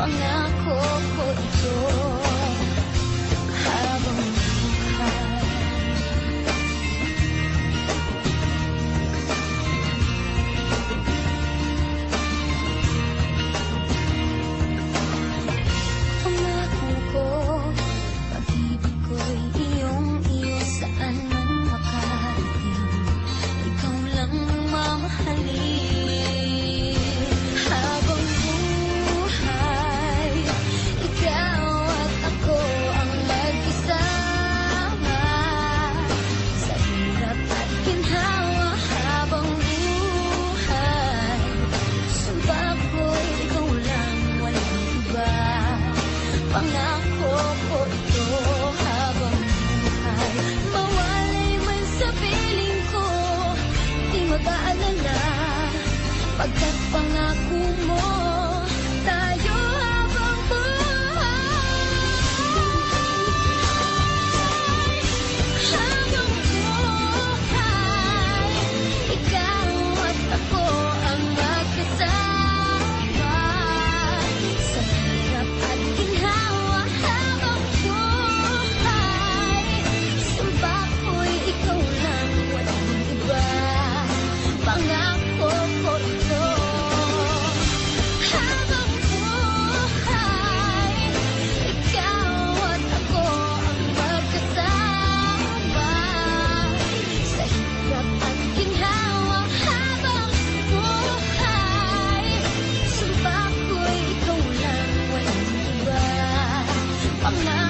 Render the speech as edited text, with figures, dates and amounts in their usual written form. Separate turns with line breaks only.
Pangako ko ito habang buhay. Pangako ko, pag-ibig ko'y iyong-iyo saan man makarating. Ikaw lang ang mamahalin habang buhay. Ikaw at ako ang magkasama sa hirap at ginhawa habang buhay. Sumpah ko'y ikaw lang, walang iba. Pangako ko ito habang buhay. Mawalay man sa piling ko, di mag-aalala, pagkat pangako mo tayo habang buhay. Habang buhay, ikaw at ako ang magkasama sa hirap at ginhawa habang buhay. Sumpah ko'y ikaw lang, walang iba. Pangako ko ito habang buhay. Ikaw at ako ang magkasama sa hirap at ginhawa habang buhay. Sumpah ko'y ikaw lang, walang iba. Pangako